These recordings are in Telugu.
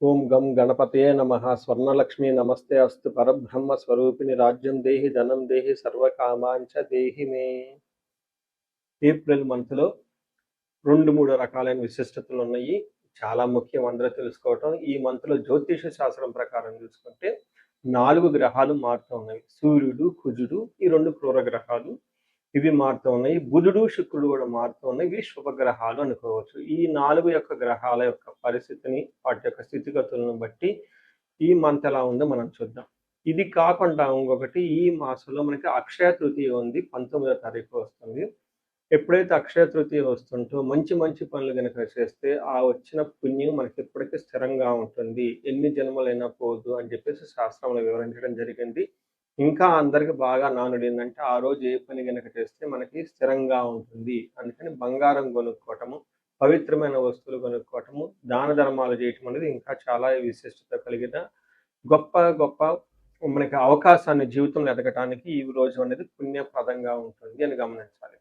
ఓం గం గణపతయే నమః. స్వర్ణలక్ష్మి నమస్తే అస్తు. పరబ్రహ్మ స్వరూపిణి రాజ్యం దేహి ధనం దేహి సర్వకామాంచ దేహి మే. ఏప్రిల్ మంత్లో 2-3 రకాలైన విశిష్టతలు ఉన్నాయి. చాలా ముఖ్యం అందరూ తెలుసుకోవటం. ఈ మంత్లో జ్యోతిష శాస్త్రం ప్రకారం చూసుకుంటే 4 గ్రహాలు మారుతూ ఉన్నాయి. సూర్యుడు, కుజుడు, ఈ 2 క్రూర గ్రహాలు ఇవి మారుతూ ఉన్నాయి. బుధుడు, శుక్రుడు కూడా మారుతూ ఉన్నాయి. ఇవి శుభగ్రహాలు అనుకోవచ్చు. ఈ 4 యొక్క గ్రహాల యొక్క పరిస్థితిని, వాటి యొక్క స్థితిగతులను బట్టి ఈ మంత్ ఎలా ఉందో మనం చూద్దాం. ఇది కాకుండా ఇంకొకటి, ఈ మాసంలో మనకి అక్షయ తృతీయ ఉంది. 19వ తారీఖు వస్తుంది. ఎప్పుడైతే అక్షయ తృతీయ వస్తుంటో మంచి మంచి పనులు కనుక చేస్తే ఆ వచ్చిన పుణ్యం మనకి ఎప్పటికీ స్థిరంగా ఉంటుంది. ఎన్ని జన్మలైనా పోదు అని చెప్పేసి శాస్త్రంలో వివరించడం జరిగింది. ఇంకా అందరికి బాగా నానుడు ఏంటంటే, ఆ రోజు ఏ పని కనుక చేస్తే మనకి స్థిరంగా ఉంటుంది. అందుకని బంగారం కొనుక్కోవటము, పవిత్రమైన వస్తువులు కొనుక్కోవటము, దాన ధర్మాలు చేయటం అనేది ఇంకా చాలా విశిష్టత కలిగిన గొప్ప గొప్ప మనకి అవకాశాన్ని జీవితంలో ఎదగటానికి ఈ రోజు అనేది పుణ్యప్రదంగా ఉంటుంది అని గమనించాలి.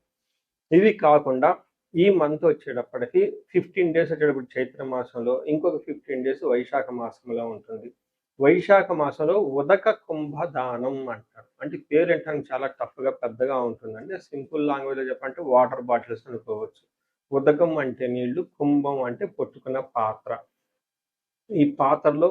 ఇవి కాకుండా ఈ మంత్ వచ్చేటప్పటికి 15 డేస్ వచ్చేటప్పుడు చైత్ర మాసంలో, ఇంకొక 15 డేస్ వైశాఖ మాసంలో ఉంటుంది. వైశాఖ మాసంలో ఉదక కుంభదానం అంటారు. అంటే పేరు ఏంటంటే చాలా టఫ్గా పెద్దగా ఉంటుందండి. సింపుల్ లాంగ్వేజ్లో చెప్పాలంటే వాటర్ బాటిల్స్ అనుకోవచ్చు. ఉదకం అంటే నీళ్లు, కుంభం అంటే పొట్టుకున్న పాత్ర. ఈ పాత్రలో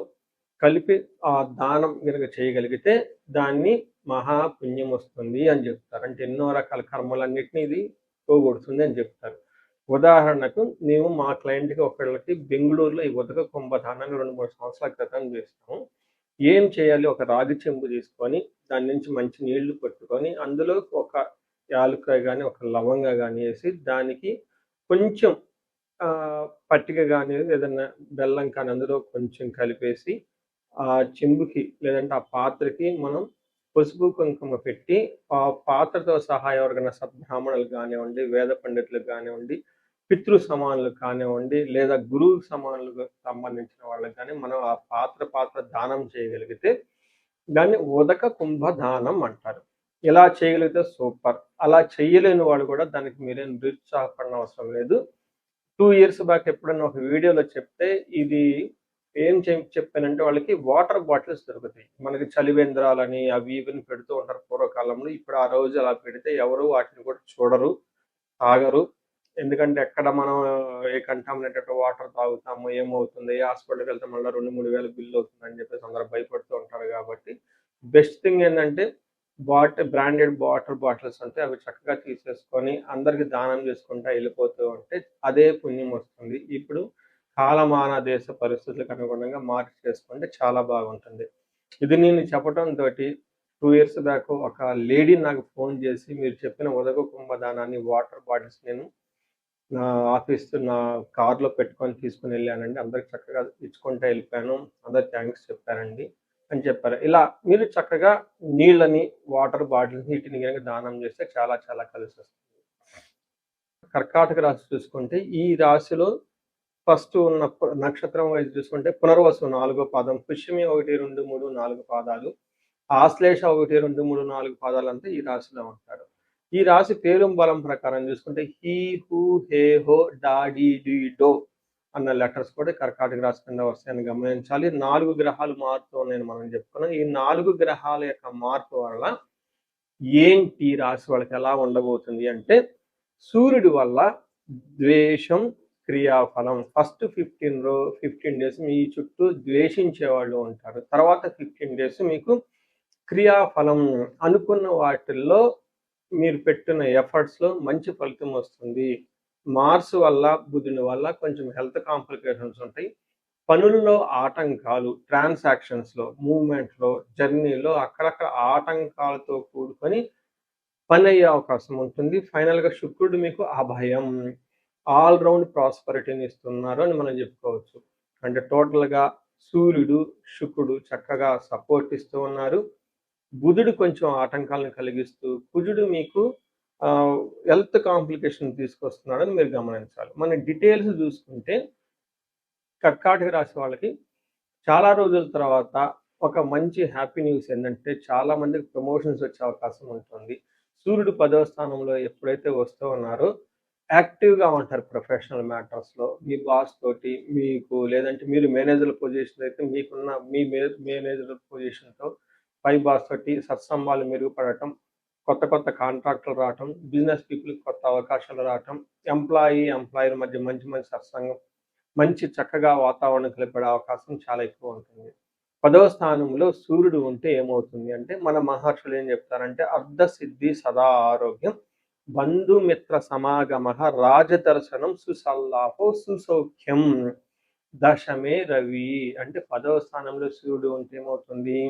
కలిపి ఆ దానం కనుక చేయగలిగితే దాన్ని మహాపుణ్యం వస్తుంది అని చెప్తారు. అంటే ఎన్నో రకాల కర్మలన్నింటినీ ఇది పోగొడుతుంది అని చెప్తారు. ఉదాహరణకు మేము మా క్లయింట్కి ఒకళ్ళకి బెంగళూరులో ఈ ఉదక కుంభదానాన్ని 2-3 సంవత్సరాల క్రితం చేస్తాము. ఏం చేయాలి? ఒక రాగి చెంబు తీసుకొని దాని నుంచి మంచి నీళ్లు పట్టుకొని అందులో ఒక యాలుక్కాయ కానీ, ఒక లవంగా కానీ వేసి దానికి కొంచెం పట్టిక కానీ ఏదన్నా బెల్లం కానీ అందులో కొంచెం కలిపేసి ఆ చెంబుకి లేదంటే ఆ పాత్రకి మనం పసుపు కుంకుమ పెట్టి ఆ పాత్రతో సహా ఎవరికైనా సద్బ్రాహ్మణులు కానివ్వండి, వేద పండితులకు కానివ్వండి, పితృ సమానులకు కానివ్వండి, లేదా గురువు సమానులకు సంబంధించిన వాళ్ళకి కానీ మనం ఆ పాత్ర దానం చేయగలిగితే దాన్ని ఉదక కుంభ దానం అంటారు. ఇలా చేయగలిగితే సూపర్. అలా చేయలేని వాళ్ళు కూడా దానికి మీరేం నిరుత్సాహపడిన అవసరం లేదు. 2 ఇయర్స్ బ్యాక్ ఎప్పుడన్నా ఒక వీడియోలో చెప్తే ఇది ఏం చెప్పానంటే, వాళ్ళకి వాటర్ బాటిల్స్ దొరుకుతాయి. మనకి చలివేంద్రాలని అవి ఇవని పెడుతూ ఉంటారు పూర్వకాలంలో. ఇప్పుడు ఆ రోజు అలా పెడితే ఎవరు వాటిని కూడా చూడరు, తాగరు. ఎందుకంటే ఎక్కడ మనం ఏ కంటామినేటెడ్ వాటర్ తాగుతాము, ఏమవుతుంది, ఏ హాస్పిటల్కి వెళ్తే మళ్ళీ 2-3 వేలు బిల్లు అవుతుందని చెప్పేసి అందరూ భయపడుతూ ఉంటారు. కాబట్టి బెస్ట్ థింగ్ ఏంటంటే బ్రాండెడ్ వాటర్ బాటిల్స్ ఉంటాయి. అవి చక్కగా తీసేసుకొని అందరికి దానం చేసుకుంటా వెళ్ళిపోతూ ఉంటే అదే పుణ్యం వస్తుంది. ఇప్పుడు కాలమాన దేశ పరిస్థితులకు అనుగుణంగా మార్చి చేసుకుంటే చాలా బాగుంటుంది. ఇది నేను చెప్పడంతో 2 ఇయర్స్ బ్యాక్ ఒక లేడీ నాకు ఫోన్ చేసి, మీరు చెప్పిన ఉదక కుంభదానాన్ని వాటర్ బాటిల్స్ నేను నా నా కార్లో పెట్టుకొని తీసుకుని వెళ్ళానండి. అందరికి చక్కగా ఇచ్చుకుంటూ వెళ్ళిపోయాను. అందరు థ్యాంక్స్ చెప్పారండి అని చెప్పారు. ఇలా మీరు చక్కగా నీళ్ళని, వాటర్ బాటిల్స్ వీటిని కనుక దానం చేస్తే చాలా చాలా కలిసి వస్తుంది. కర్కాటక రాశి చూసుకుంటే ఈ రాశిలో ఫస్ట్ ఉన్న నక్షత్రం వైజ్ చూసుకుంటే పునర్వసు 4వ పాదం, పుష్యమి 1, 2, 3, 4 పాదాలు, ఆశ్లేష 1, 2, 3, 4 పాదాలు అంతా ఈ రాశిలో ఉంటారు. ఈ రాశి పేరు బలం ప్రకారం చూసుకుంటే హీ, హూ, హే, హో, డా, డి, డి, డో అన్న లెటర్స్ కూడా కర్కాటక రాశి కింద వస్తాయని గమనించాలి. 4 గ్రహాలు మారుతూ ఉన్నాయని మనం చెప్పుకున్నాం. ఈ 4 గ్రహాల యొక్క మార్పు వల్ల ఏంటి రాశి వాళ్ళకి ఎలా ఉండబోతుంది అంటే, సూర్యుడి వల్ల ద్వేషం, క్రియాఫలం. ఫస్ట్ 15 డేస్ మీ చుట్టూ ద్వేషించే వాళ్ళు ఉంటారు. తర్వాత 15 డేస్ మీకు క్రియాఫలం, అనుకున్న వాటిల్లో మీరు పెట్టిన ఎఫర్ట్స్లో మంచి ఫలితం వస్తుంది. మార్స్ వల్ల, బుధుని వల్ల కొంచెం హెల్త్ కాంప్లికేషన్స్ ఉంటాయి. పనుల్లో ఆటంకాలు, ట్రాన్సాక్షన్స్లో, మూవ్మెంట్లో, జర్నీలో అక్కడక్కడ ఆటంకాలతో కూడుకొని పని అయ్యే అవకాశం ఉంటుంది. ఫైనల్గా శుక్రుడు మీకు అభయం, ఆల్ రౌండ్ ప్రాస్పరిటీని ఇస్తున్నారు అని మనం చెప్పుకోవచ్చు. అంటే టోటల్గా సూర్యుడు, శుక్రుడు చక్కగా సపోర్ట్ ఇస్తూ ఉన్నారు. బుధుడు కొంచెం ఆటంకాలను కలిగిస్తూ, కుజుడు మీకు హెల్త్ కాంప్లికేషన్ తీసుకొస్తున్నాడని మీరు గమనించాలి. మన డీటెయిల్స్ చూసుకుంటే కర్కాటక రాశి వాళ్ళకి చాలా రోజుల తర్వాత ఒక మంచి హ్యాపీ న్యూస్ ఏంటంటే, చాలా మందికి ప్రమోషన్స్ వచ్చే అవకాశం ఉంటుంది. సూర్యుడు 10వ స్థానంలో ఎప్పుడైతే వస్తూ ఉన్నారో యాక్టివ్‌గా ఉంటారు ప్రొఫెషనల్ మ్యాటర్స్‌లో. మీ బాస్ తోటి మీకు లేదంటే మీరు మేనేజర్ పొజిషన్ అయితే మీకున్న మీ మేనేజర్ పొజిషన్‌తో పై బాస్ తోటి సత్సంబాలు మెరుగుపడటం, కొత్త కొత్త కాంట్రాక్టులు రావటం, బిజినెస్ పీపుల్‌కి కొత్త అవకాశాలు రావటం, ఎంప్లాయర్ మధ్య మంచి మంచి సత్సంగం, మంచి చక్కగా వాతావరణం కనపడే అవకాశం చాలా ఎక్కువ ఉంటుంది. 10వ స్థానంలో సూర్యుడు ఉంటే ఏమవుతుంది అంటే, మన మహర్షులు ఏం చెప్తారంటే, అర్ధసిద్ధి సదా ఆరోగ్యం, బంధుమిత్ర సమాగమః, రాజదర్శనం, సుసల్లాహో సుసౌఖ్యం, దశమే రవి. అంటే 10వ స్థానంలో సూర్యుడు ఉంటే ఏమవుతుంది?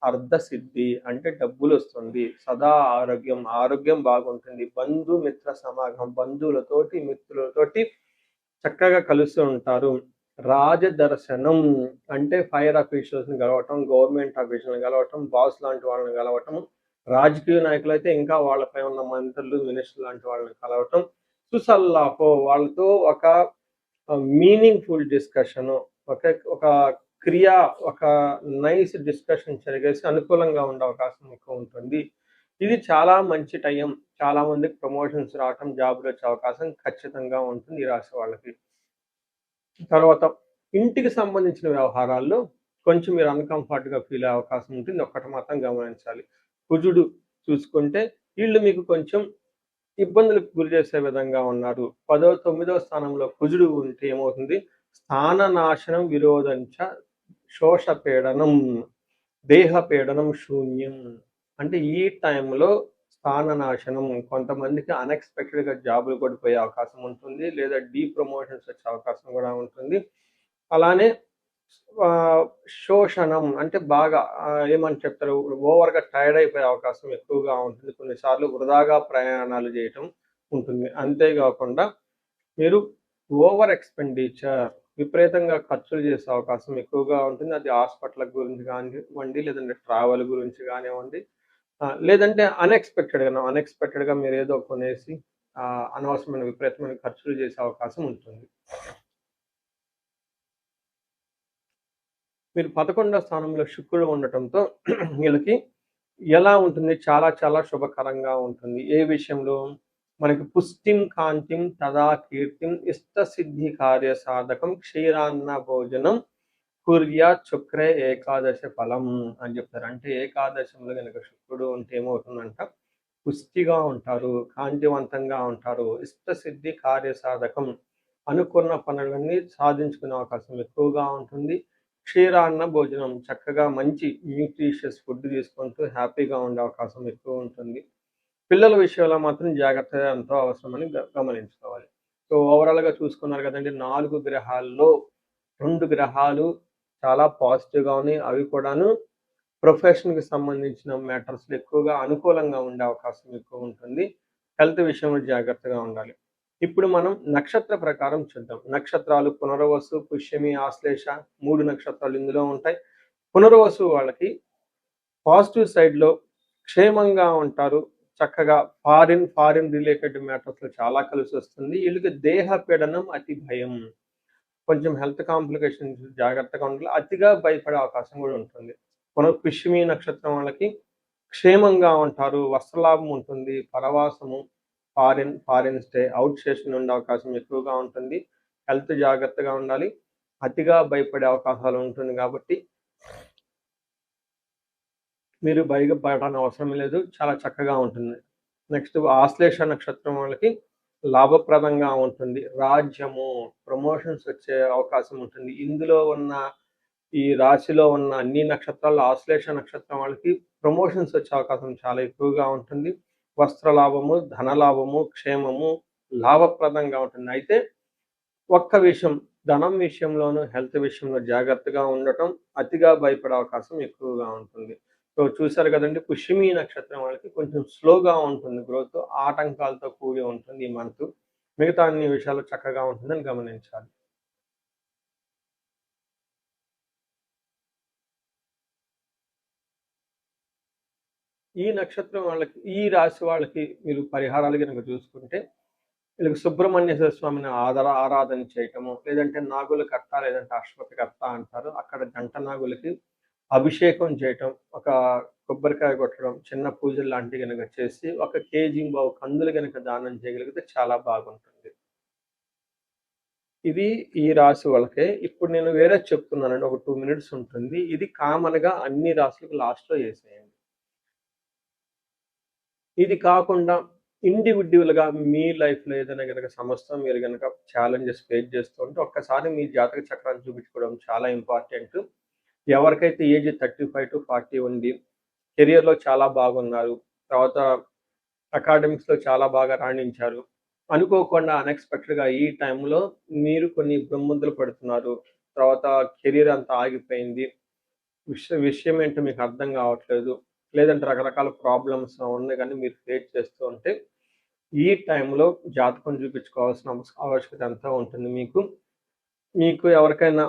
అర్ధసిద్ధి అంటే డబ్బులొస్తుంది. సదా ఆరోగ్యం, ఆరోగ్యం బాగుంటుంది. బంధుమిత్ర సమాగమం, బంధువులతోటి, మిత్రులతోటి చక్కగా కలుస్తూ ఉంటారు. రాజదర్శనం అంటే ఫైర్ అఫీషియల్స్‌ని కలవటం, గవర్నమెంట్ ఆఫీషియల్‌ని కలవటం, బాస్ లాంటి వాళ్ళని కలవటం, రాజకీయ నాయకులైతే ఇంకా వాళ్ళపై ఉన్న మంత్రులు, మినిస్టర్లు లాంటి వాళ్ళని కలవటం, సుసల్లాహో వాళ్ళతో ఒక మీనింగ్‌ఫుల్ డిస్కషను, ఒక ఒక క్రియ, ఒక నైస్ డిస్కషన్ జరిగేసి అనుకూలంగా ఉండే అవకాశం ఎక్కువ ఉంటుంది. ఇది చాలా మంచి టైం. చాలా మందికి ప్రమోషన్స్ రావటం, జాబ్‌లొచ్చే అవకాశం ఖచ్చితంగా ఉంటుంది ఈ రాశి వాళ్ళకి. తర్వాత ఇంటికి సంబంధించిన వ్యవహారాల్లో కొంచెం మీరు అన్‌కంఫర్ట్‌గా ఫీల్ అయ్యే అవకాశం ఉంటుంది. ఒక్కటి మాత్రం గమనించాలి. కుజుడు చూసుకుంటే వీళ్ళు మీకు కొంచెం ఇబ్బందులకు గురి చేసే విధంగా ఉన్నారు. 9వ స్థానంలో కుజుడు ఉంటే ఏమవుతుంది? స్థాన నాశనం విరోధంచ శోషపీడనం, దేహపీడనం శూన్యం. అంటే ఈ టైంలో స్థాన నాశనం, కొంతమందికి అన్‌ఎక్స్‌పెక్టెడ్‌గా జాబ్‌లు కూడా పోయే అవకాశం ఉంటుంది. లేదా డీప్రమోషన్స్ వచ్చే అవకాశం కూడా ఉంటుంది. అలానే శోషణం అంటే బాగా ఏమని చెప్తారు? ఓవర్‌గా టైర్డ్ అయిపోయే అవకాశం ఎక్కువగా ఉంటుంది. కొన్నిసార్లు వృధాగా ప్రయాణాలు చేయటం ఉంటుంది. అంతే గాకుండా మీరు ఓవర్ ఎక్స్‌పెండిచర్, విపరీతంగా ఖర్చులు చేసే అవకాశం ఎక్కువగా ఉంటుంది. అది హాస్పిటల్ గురించి కానివ్వండి, లేదంటే ట్రావెల్ గురించి గానివ్వండి, లేదంటే అన్‌ఎక్స్‌పెక్టెడ్‌గా మీరేదో కొనేసి అనవసరమైన విపరీతమైన ఖర్చులు చేసే అవకాశం ఉంటుంది. మీరు 11వ స్థానంలో శుక్రుడు ఉండటంతో వీళ్ళకి ఎలా ఉంటుంది? చాలా చాలా శుభకరంగా ఉంటుంది. ఏ విషయంలో? మనకి పుష్టిం కాంతిం తదా కీర్తిం ఇష్టసిద్ధి కార్య సాధకం క్షీరాన్న భోజనం కుర్యాత్ శుక్రే ఏకాదశ ఫలం అని చెప్తారు. అంటే ఏకాదశంలో గనక శుక్రుడు ఉంటే ఏమవుతుందంట? పుష్టిగా ఉంటారు, కాంతివంతంగా ఉంటారు, ఇష్టసిద్ధి కార్య సాధకం, అనుకున్న పనులన్నీ సాధించుకునే అవకాశం ఎక్కువగా ఉంటుంది. క్షీరాన్న భోజనం, చక్కగా మంచి న్యూట్రిషియస్ ఫుడ్ తీసుకుంటూ హ్యాపీగా ఉండే అవకాశం ఎక్కువ ఉంటుంది. పిల్లల విషయంలో మాత్రం జాగ్రత్త ఎంతో అవసరమని గమనించుకోవాలి. సో ఓవరాల్‌గా చూసుకున్నారు కదండీ! 4 గ్రహాల్లో 2 గ్రహాలు చాలా పాజిటివ్‌గా ఉన్నాయి. అవి కూడాను ప్రొఫెషన్‌కి సంబంధించిన మ్యాటర్స్‌లో ఎక్కువగా అనుకూలంగా ఉండే అవకాశం ఎక్కువ ఉంటుంది. హెల్త్ విషయంలో జాగ్రత్తగా ఉండాలి. ఇప్పుడు మనం నక్షత్ర ప్రకారం చూద్దాం. నక్షత్రాలు పునర్వసు, పుష్యమి, ఆశ్లేష 3 నక్షత్రాలు ఇందులో ఉంటాయి. పునర్వసు వాళ్ళకి పాజిటివ్ సైడ్‌లో క్షేమంగా ఉంటారు. చక్కగా ఫారిన్ రిలేటెడ్ మ్యాటర్స్‌లో చాలా కలిసొస్తుంది. వీళ్ళకి దేహ పీడనం, అతి భయం. కొంచెం హెల్త్ కాంప్లికేషన్స్ జాగ్రత్తగా ఉండాలి. అతిగా భయపడే అవకాశం కూడా ఉంటుంది. పుష్యమి నక్షత్రం వాళ్ళకి క్షేమంగా ఉంటారు. వస్త్రలాభం ఉంటుంది. పరవాసము, ఫారిన్ స్టే, అవుట్ స్టేషన్ ఉండే అవకాశం ఎక్కువగా ఉంటుంది. హెల్త్ జాగ్రత్తగా ఉండాలి. అతిగా భయపడే అవకాశాలు ఉంటుంది కాబట్టి మీరు భయపడని అవసరం లేదు. చాలా చక్కగా ఉంటుంది. నెక్స్ట్ ఆశ్లేష నక్షత్రం వాళ్ళకి లాభప్రదంగా ఉంటుంది. రాజ్యము, ప్రమోషన్స్ వచ్చే అవకాశం ఉంటుంది. ఇందులో ఉన్న ఈ రాశిలో ఉన్న అన్ని నక్షత్రాల్లో ఆశ్లేష నక్షత్రం వాళ్ళకి ప్రమోషన్స్ వచ్చే అవకాశం చాలా ఎక్కువగా ఉంటుంది. వస్త్ర లాభము, ధన లాభము, క్షేమము, లాభప్రదంగా ఉంటుంది. అయితే ఒక్క విషయం, ధనం విషయంలోను, హెల్త్ విషయంలో జాగ్రత్తగా ఉండటం, అతిగా భయపడే అవకాశం ఎక్కువగా ఉంటుంది. సో చూసారు కదండీ! పుష్యమి నక్షత్రం వాళ్ళకి కొంచెం స్లోగా ఉంటుంది గ్రోత్. ఆటంకాలతో కూడి ఉంటుంది ఈ మంత్. మిగతా అన్ని విషయాలు చక్కగా ఉంటుందని గమనించాలి. ఈ నక్షత్రం వాళ్ళకి, ఈ రాశి వాళ్ళకి మీరు పరిహారాలు గనుక చూసుకుంటే, వీళ్ళకి సుబ్రహ్మణ్యేశ్వర స్వామిని ఆరాధన చేయటము, లేదంటే నాగుల కట్ట, లేదంటే అశ్వత్థ కట్ట అంటారు. అక్కడ జంట నాగులకి అభిషేకం చేయటం, ఒక కొబ్బరికాయ కొట్టడం, చిన్న పూజలు లాంటివి గనక చేసి, ఒక కేజీ కందులు గనక దానం చేయగలిగితే చాలా బాగుంటుంది. ఇది ఈ రాశి వాళ్ళకే. ఇప్పుడు నేను వేరేది చెప్తున్నానండి. ఒక 2 మినిట్స్ ఉంటుంది. ఇది కామన్‌గా అన్ని రాశులకు లాస్ట్‌లో యేసేయండి. ఇది కాకుండా ఇండివిడ్యువల్‌గా మీ లైఫ్‌లో ఏదైనా గనక సమస్య మీరు గనక ఛాలెంజెస్ ఫేస్ చేస్తూ ఉంటే, ఒక్కసారి మీ జాతక చక్రాన్ని చూపించుకోవడం చాలా ఇంపార్టెంటు. ఎవరికైతే ఏజ్ 35-40 ఉంది, కెరియర్‌లో చాలా బాగున్నారు, తర్వాత అకాడమిక్స్‌లో చాలా బాగా రాణించారు. అనుకోకుండా అన్‌ఎక్స్‌పెక్టెడ్‌గా ఈ టైంలో మీరు కొన్ని ఇబ్బందులు పడుతున్నారు. తర్వాత కెరియర్ అంతా ఆగిపోయింది. విషయం ఏంటో మీకు అర్థం కావట్లేదు. లేదంటే రకరకాల ప్రాబ్లమ్స్ ఉన్నాయి గానీ మీరు ఫేస్ చేస్తూ ఉంటే, ఈ టైంలో జాతకం చూపించుకోవాల్సిన ఆవశ్యకత ఎంతో ఉంటుంది మీకు. మీకు ఎవరికైనా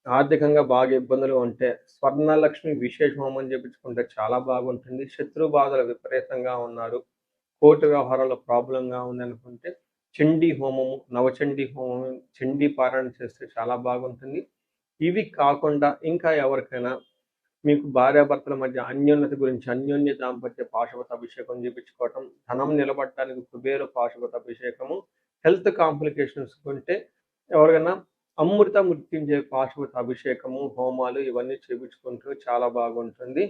ఆర్థికంగా బాగా ఇబ్బందులు ఉంటే, స్వర్ణలక్ష్మి విశేష హోమం చేపించుకుంటే చాలా బాగుంటుంది. శత్రు బాధలు విపరీతంగా ఉన్నారు, కోర్టు వ్యవహారాల్లో ప్రాబ్లమ్‌గా ఉందనుకుంటే, చండీ హోమము, నవచండీ హోమం, చండీ పారాయణ చేస్తే చాలా బాగుంటుంది. ఇవి కాకుండా ఇంకా ఎవరికైనా మీకు భార్యాభర్తల మధ్య అన్యోన్యత గురించి అన్యోన్య దాంపత్య పాశుపత అభిషేకం చేపించుకోవటం, ధనం నిలబడటానికి కుబేర పాశుపత అభిషేకము, హెల్త్ కాంప్లికేషన్స్ ఉంటే ఎవరికైనా అమృత మృత్యుంజయ పాశుపత అభిషేకము, హోమాలు ఇవన్నీ చేపించుకుంటూ చాలా బాగుంటుంది.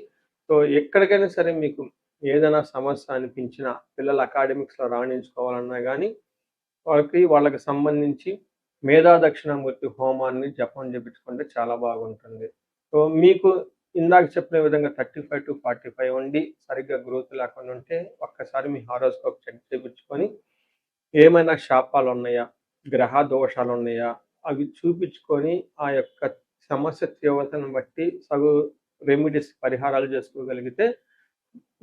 సో ఎక్కడికైనా సరే మీకు ఏదైనా సమస్య అనిపించినా, పిల్లలు అకాడమిక్స్‌లో రాణించుకోవాలన్నా గానీ, వాళ్ళకి సంబంధించి మేధా దక్షిణామూర్తి హోమాన్ని జపం చేపించుకుంటే చాలా బాగుంటుంది. సో మీకు ఇందాక చెప్పిన విధంగా 35-45 ఉండి సరిగ్గా గ్రోత్ లేకుండా ఉంటే, ఒక్కసారి మీ హారోస్కోప్ చెక్ చేపించుకొని, ఏమైనా శాపాలున్నాయా, గ్రహ దోషాలున్నాయా, అవి చూపించుకొని ఆ యొక్క సమస్య తీవ్రతను బట్టి రెమెడీస్ పరిహారాలు చేసుకోగలిగితే,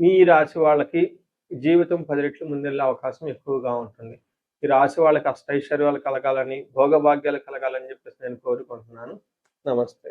ఈ రాశి వాళ్ళకి జీవితం 10 రెట్లు ముందెళ్ళే అవకాశం ఎక్కువగా ఉంటుంది. ఈ రాశి వాళ్ళకి అష్టైశ్వర్యాలు కలగాలని, భోగభాగ్యాలు కలగాలని చెప్పేసి నేను కోరుకుంటున్నాను. నమస్తే.